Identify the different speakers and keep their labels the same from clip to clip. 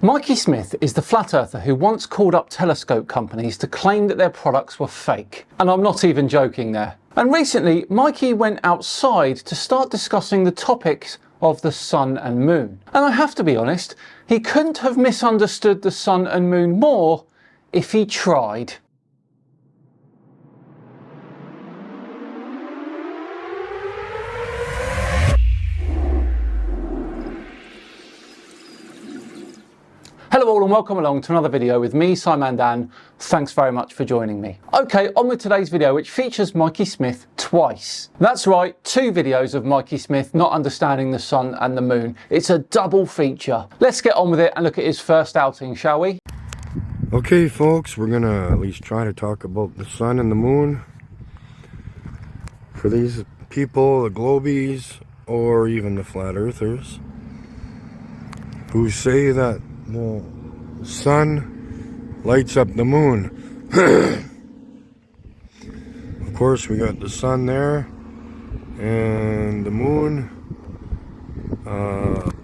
Speaker 1: Mikey Smith is the flat earther who once called up telescope companies to claim that their products were fake. And I'm not even joking there. And recently, Mikey went outside to start discussing the topics of the sun and moon. And I have to be honest, he couldn't have misunderstood the sun and moon more if he tried. Hello all and welcome along to another video with me, Simon Dan. Thanks very much for joining me. Okay, on with today's video, which features Mikey Smith twice. That's right, two videos of Mikey Smith not understanding the sun and the moon. It's a double feature. Let's get on with it and look at his first outing, shall we?
Speaker 2: Okay folks, we're gonna at least try to talk about the sun and the moon. For these people, the globies, or even the flat earthers, who say that the sun lights up the moon. Of course, we got the sun there and the moon,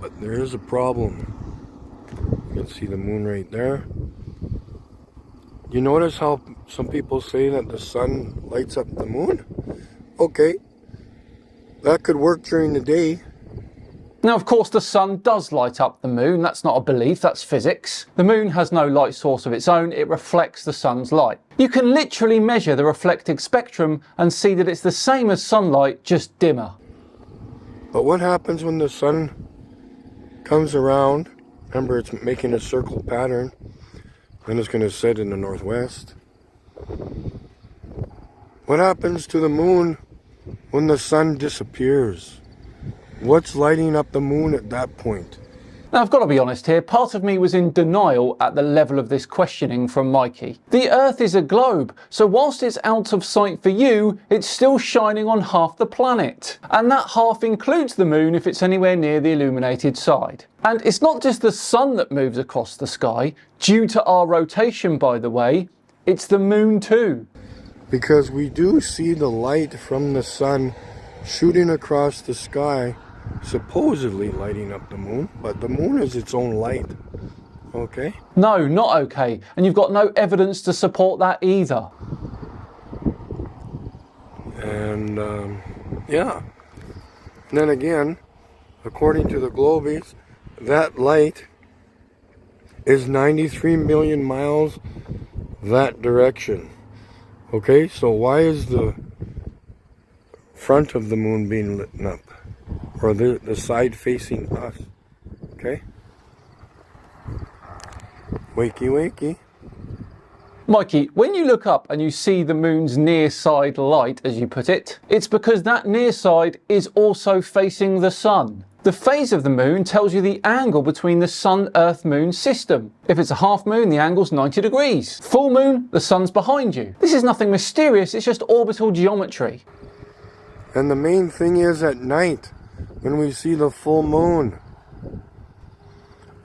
Speaker 2: but there is a problem. You can see the moon right there. You notice how some people say that the sun lights up the moon? Okay, that could work during the day.
Speaker 1: Now, of course, the sun does light up the moon. That's not a belief, that's physics. The moon has no light source of its own. It reflects the sun's light. You can literally measure the reflected spectrum and see that it's the same as sunlight, just dimmer.
Speaker 2: But what happens when the sun comes around? Remember, it's making a circle pattern. Then it's going to set in the northwest. What happens to the moon when the sun disappears? What's lighting up the moon at that point?
Speaker 1: Now, I've got to be honest here, part of me was in denial at the level of this questioning from Mikey. The Earth is a globe, so whilst it's out of sight for you, it's still shining on half the planet. And that half includes the moon if it's anywhere near the illuminated side. And it's not just the sun that moves across the sky, due to our rotation by the way, it's the moon too.
Speaker 2: Because we do see the light from the sun shooting across the sky, supposedly lighting up the moon, but the moon is its own light. Okay?
Speaker 1: No, not okay. And you've got no evidence to support that either.
Speaker 2: And yeah. And then again, according to the globies, that light is 93 million miles that direction. Okay, so why is the front of the moon being lit up? Or the side facing us? Okay? Wakey, wakey.
Speaker 1: Mikey, when you look up and you see the moon's near side light, as you put it, it's because that near side is also facing the sun. The phase of the moon tells you the angle between the sun-Earth-moon system. If it's a half moon, the angle's 90 degrees. Full moon, the sun's behind you. This is nothing mysterious, it's just orbital geometry.
Speaker 2: And the main thing is at night, when we see the full moon,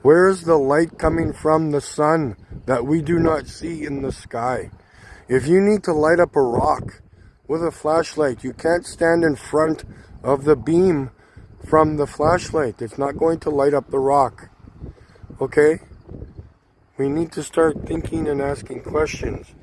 Speaker 2: where's the light coming from the sun that we do not see in the sky? If you need to light up a rock with a flashlight, you can't stand in front of the beam from the flashlight. It's not going to light up the rock. Okay? We need to start thinking and asking questions.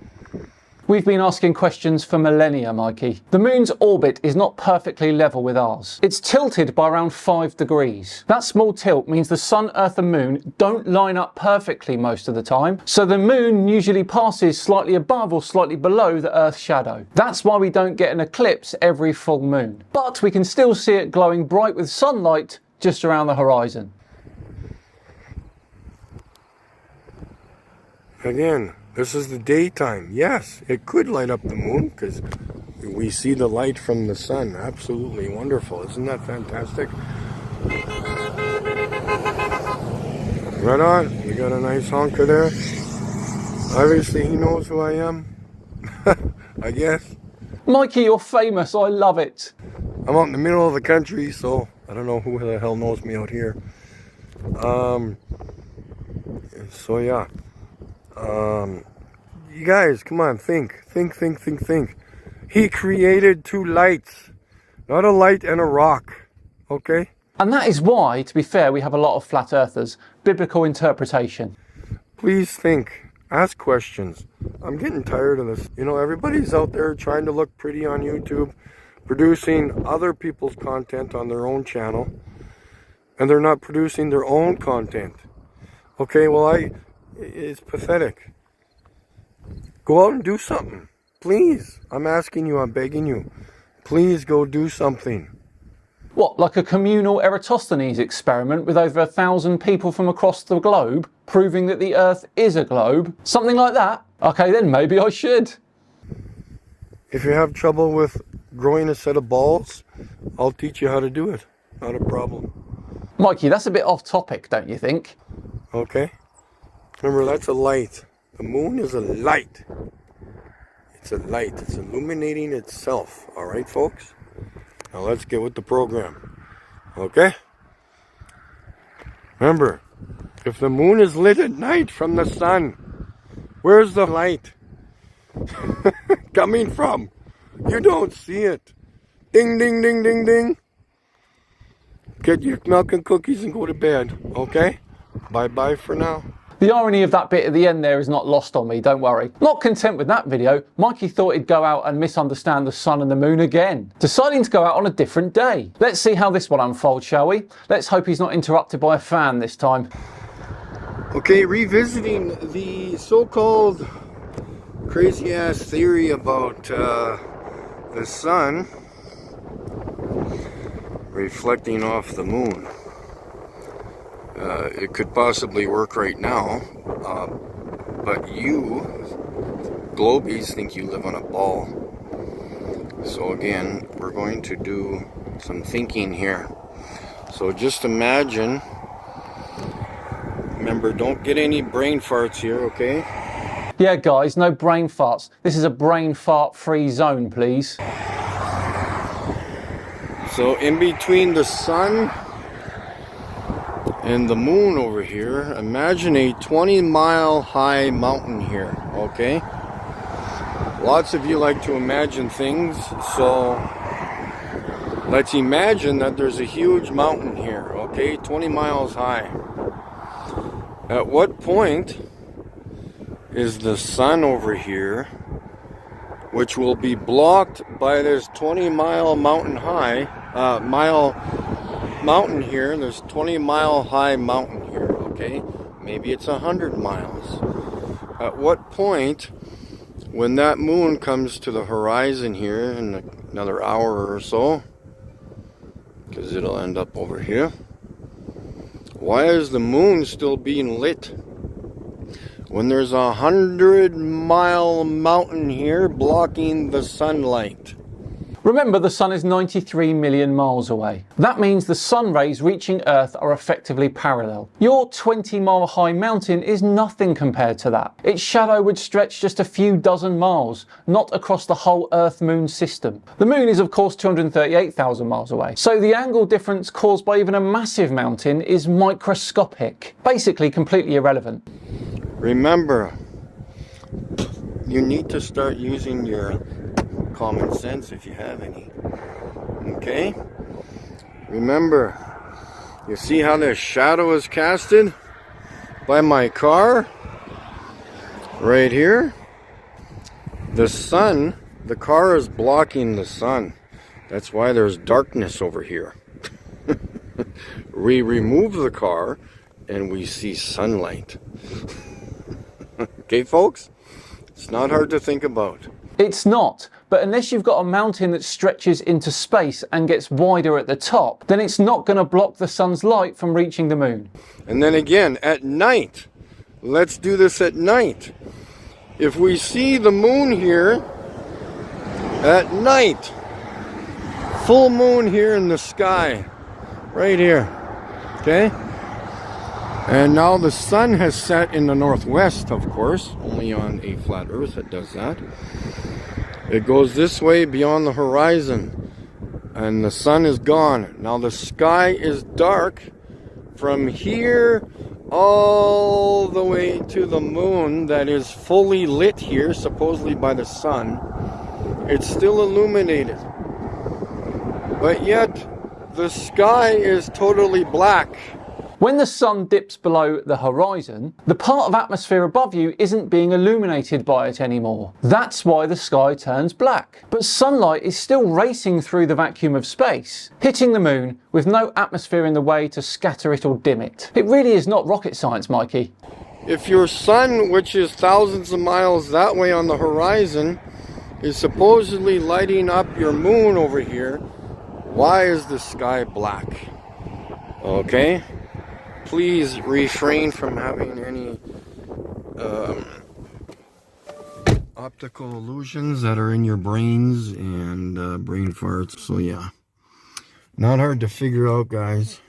Speaker 1: We've been asking questions for millennia, Mikey. The moon's orbit is not perfectly level with ours. It's tilted by around 5 degrees. That small tilt means the sun, earth and moon don't line up perfectly most of the time, so the moon usually passes slightly above or slightly below the earth's shadow. That's why we don't get an eclipse every full moon. But we can still see it glowing bright with sunlight just around the horizon.
Speaker 2: Again, this is the daytime. Yes, it could light up the moon because we see the light from the sun. Absolutely wonderful. Isn't that fantastic? Right on. We got a nice honker there. Obviously, he knows who I am. I guess.
Speaker 1: Mikey, you're famous. I love it.
Speaker 2: I'm out in the middle of the country, so I don't know who the hell knows me out here. So yeah. You guys, come on, think. He created two lights, not a light and a rock, okay?
Speaker 1: And that is why, to be fair, we have a lot of flat earthers. Biblical interpretation.
Speaker 2: Please think. Ask questions. I'm getting tired of this. You know, everybody's out there trying to look pretty on YouTube, producing other people's content on their own channel, and they're not producing their own content. Okay, well, it's pathetic. Go out and do something. Please. I'm asking you, I'm begging you. Please go do something.
Speaker 1: What, like a communal Eratosthenes experiment with over 1,000 people from across the globe proving that the Earth is a globe? Something like that? Okay, then maybe I should.
Speaker 2: If you have trouble with growing a set of balls, I'll teach you how to do it. Not a problem.
Speaker 1: Mikey, that's a bit off topic, don't you think?
Speaker 2: Okay. Remember, that's a light. The moon is a light. It's a light. It's illuminating itself. All right, folks? Now let's get with the program. Okay? Remember, if the moon is lit at night from the sun, where's the light coming from? You don't see it. Ding, ding, ding, ding, ding. Get your milk and cookies and go to bed. Okay? Bye-bye for now.
Speaker 1: The irony of that bit at the end there is not lost on me, don't worry. Not content with that video, Mikey thought he'd go out and misunderstand the sun and the moon again, deciding to go out on a different day. Let's see how this one unfolds, shall we? Let's hope he's not interrupted by a fan this time.
Speaker 2: Okay, revisiting the so-called crazy-ass theory about the sun reflecting off the moon. It could possibly work right now, but you, globies, think you live on a ball. So again, we're going to do some thinking here. So just imagine, remember, don't get any brain farts here, okay?
Speaker 1: Yeah guys, no brain farts. This is a brain fart free zone, please.
Speaker 2: So in between the sun and the moon over here, imagine a 20-mile high mountain here, okay? Lots of you like to imagine things, so let's imagine that there's a huge mountain here, okay? 20 miles high. At what point is the sun over here, which will be blocked by this 20-mile mountain high, mountain here, there's 20-mile high mountain here, okay? Maybe it's 100 miles. At what point, when that moon comes to the horizon here in another hour or so, because it'll end up over here, why is the moon still being lit when there's a 100-mile mountain here blocking the sunlight?
Speaker 1: Remember, the sun is 93 million miles away. That means the sun rays reaching Earth are effectively parallel. Your 20-mile high mountain is nothing compared to that. Its shadow would stretch just a few dozen miles, not across the whole Earth-Moon system. The moon is of course 238,000 miles away, so the angle difference caused by even a massive mountain is microscopic, basically completely irrelevant.
Speaker 2: Remember, you need to start using your common sense if you have any. Okay? Remember, you see how the shadow is casted by my car? Right here? The sun, the car is blocking the sun. That's why there's darkness over here. We remove the car and we see sunlight. Okay, folks? It's not hard to think about.
Speaker 1: It's not, but unless you've got a mountain that stretches into space and gets wider at the top, then it's not going to block the sun's light from reaching the moon.
Speaker 2: And then again, at night, let's do this at night. If we see the moon here at night, full moon here in the sky, right here, okay? And now the sun has set in the northwest, of course, only on a flat earth it does that. It goes this way beyond the horizon, and the sun is gone. Now the sky is dark from here all the way to the moon that is fully lit here, supposedly by the sun. It's still illuminated. But yet, The sky is totally black.
Speaker 1: When the sun dips below the horizon, the part of atmosphere above you isn't being illuminated by it anymore. That's why the sky turns black. But sunlight is still racing through the vacuum of space, hitting the moon with no atmosphere in the way to scatter it or dim it. It really is not rocket science, Mikey.
Speaker 2: If your sun, which is thousands of miles that way on the horizon, is supposedly lighting up your moon over here, why is the sky black? Okay? Please refrain from having any optical illusions that are in your brains and brain farts. So yeah, not hard to figure out, guys.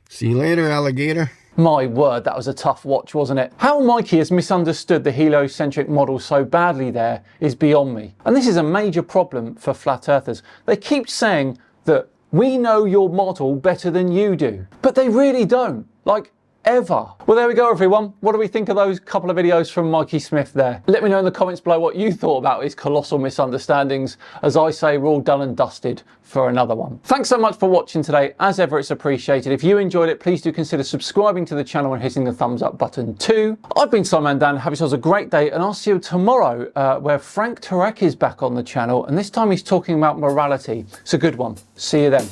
Speaker 2: See you later, alligator.
Speaker 1: My word, that was a tough watch, wasn't it? How Mikey has misunderstood the heliocentric model so badly there is beyond me. And this is a major problem for flat earthers. They keep saying that we know your model better than you do, but they really don't, like ever. Well, there we go, everyone. What do we think of those couple of videos from Mikey Smith there? Let me know in the comments below what you thought about his colossal misunderstandings. As I say, we're all done and dusted for another one. Thanks so much for watching today. As ever, it's appreciated. If you enjoyed it, please do consider subscribing to the channel and hitting the thumbs up button too. I've been Simon Dan. Have yourselves a great day, and I'll see you tomorrow where Frank Turek is back on the channel, and this time he's talking about morality. It's a good one. See you then.